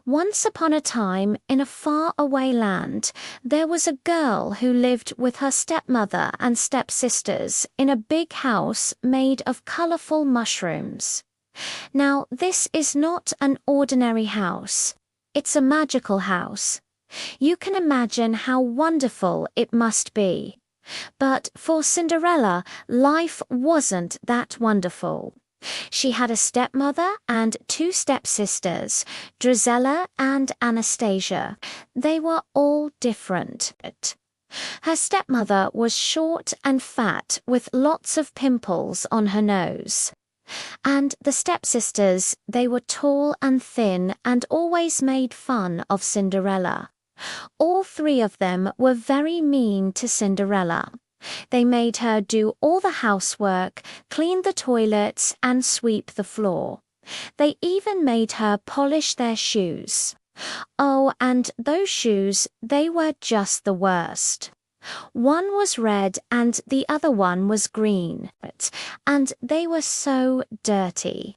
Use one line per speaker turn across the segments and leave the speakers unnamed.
Once upon a time, in a far-away land, there was a girl who lived with her stepmother and stepsisters in a big house made of colorful mushrooms. Now, this is not an ordinary house. It's a magical house. You can imagine how wonderful it must be. But for Cinderella, life wasn't that wonderful. She had a stepmother and two stepsisters, Drizella and Anastasia. They were all different. Her stepmother was short and fat with lots of pimples on her nose. And the stepsisters, they were tall and thin and always made fun of Cinderella. All three of them were very mean to Cinderella. They made her do all the housework, clean the toilets, and sweep the floor. They even made her polish their shoes. Oh, and those shoes, they were just the worst. One was red and the other one was green, and they were so dirty.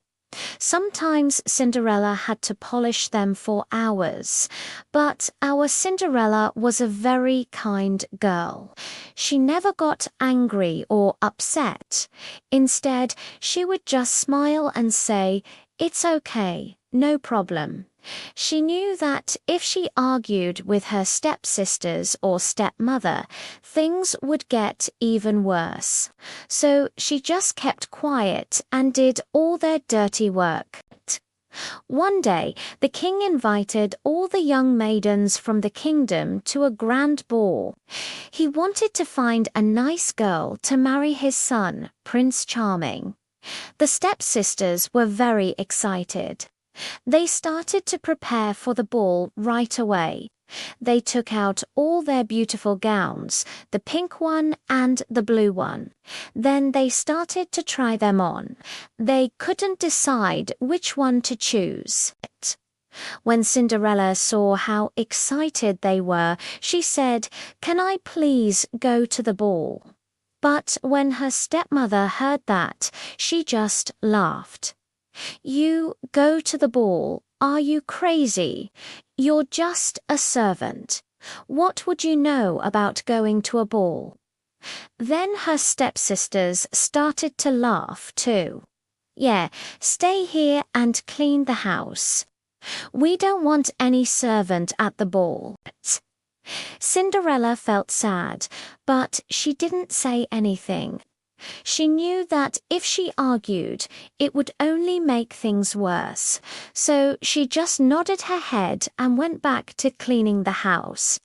Sometimes Cinderella had to polish them for hours, but our Cinderella was a very kind girl. She never got angry or upset. Instead, she would just smile and say, "It's okay, no problem." She knew that if she argued with her stepsisters or stepmother, things would get even worse. So she just kept quiet and did all their dirty work. One day, the king invited all the young maidens from the kingdom to a grand ball. He wanted to find a nice girl to marry his son, Prince Charming. The stepsisters were very excited. They started to prepare for the ball right away. They took out all their beautiful gowns, the pink one and the blue one. Then they started to try them on. They couldn't decide which one to choose. When Cinderella saw how excited they were, she said, "Can I please go to the ball?" But when her stepmother heard that, she just laughed. "You go to the ball? Are you crazy? You're just a servant. What would you know about going to a ball?" Then her stepsisters started to laugh too. "Yeah, stay here and clean the house. We don't want any servant at the ball." Cinderella felt sad, but she didn't say anything. She knew that if she argued, it would only make things worse, so she just nodded her head and went back to cleaning the house.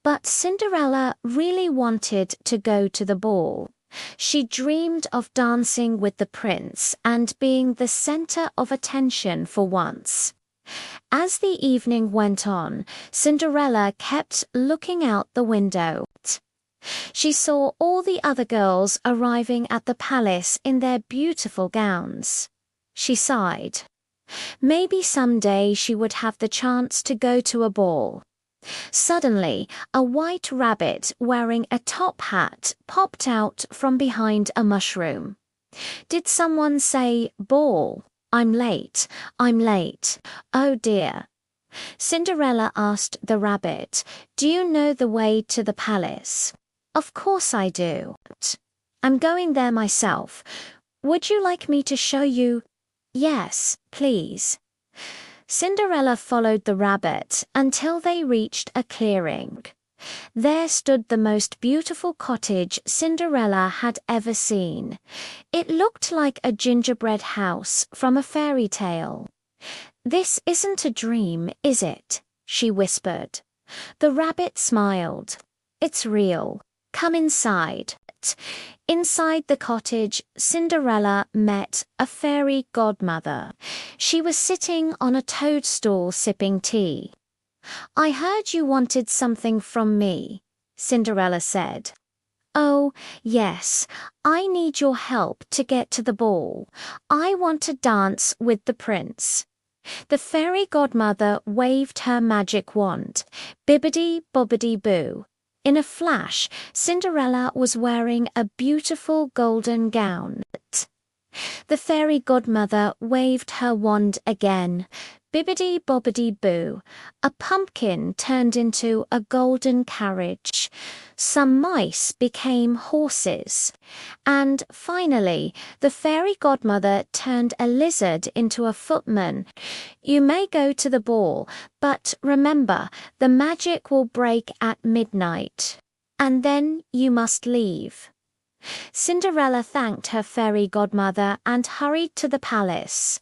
But Cinderella really wanted to go to the ball. She dreamed of dancing with the prince and being the center of attention for once. As the evening went on, Cinderella kept looking out the window. She saw all the other girls arriving at the palace in their beautiful gowns. She sighed. Maybe someday she would have the chance to go to a ball. Suddenly, a white rabbit wearing a top hat popped out from behind a mushroom. Did someone say, "Ball? I'm late, I'm late. Oh dear." Cinderella asked the rabbit, "Do you know the way to the palace?" "Of course I do. I'm going there myself. Would you like me to show you?" "Yes, please." Cinderella followed the rabbit until they reached a clearing. There stood the most beautiful cottage Cinderella had ever seen. It looked like a gingerbread house from a fairy tale. "This isn't a dream, is it?" she whispered. The rabbit smiled. "It's real. Come inside." Inside the cottage, Cinderella met a fairy godmother. She was sitting on a toadstool sipping tea. "I heard you wanted something from me," Cinderella said. "Oh, yes, I need your help to get to the ball. I want to dance with the prince." The fairy godmother waved her magic wand. Bibbidi-bobbidi-boo. In a flash, Cinderella was wearing a beautiful golden gown. The fairy godmother waved her wand again. Bibbidi bobbidi boo, a pumpkin turned into a golden carriage. Some mice became horses. And finally, the fairy godmother turned a lizard into a footman. You may go to the ball, but remember, the magic will break at midnight. And then you must leave. Cinderella thanked her fairy godmother and hurried to the palace.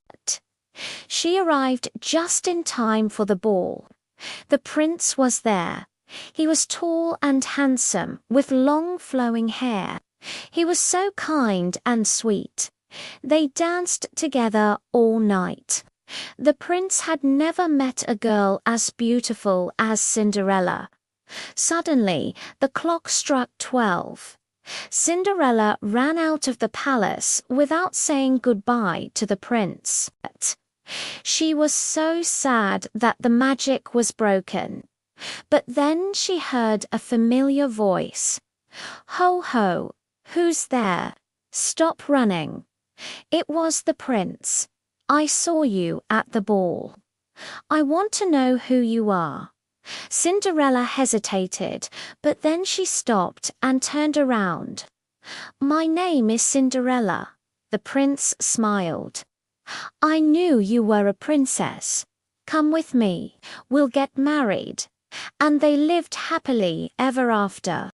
She arrived just in time for the ball. The prince was there. He was tall and handsome, with long flowing hair. He was so kind and sweet. They danced together all night. The prince had never met a girl as beautiful as Cinderella. Suddenly, the clock struck 12. Cinderella ran out of the palace without saying goodbye to the prince. She was so sad that the magic was broken. But then she heard a familiar voice. "Ho, ho, who's there? Stop running." It was the prince. "I saw you at the ball. I want to know who you are." Cinderella hesitated, but then she stopped and turned around. "My name is Cinderella." The prince smiled. "I knew you were a princess. Come with me. We'll get married." And they lived happily ever after.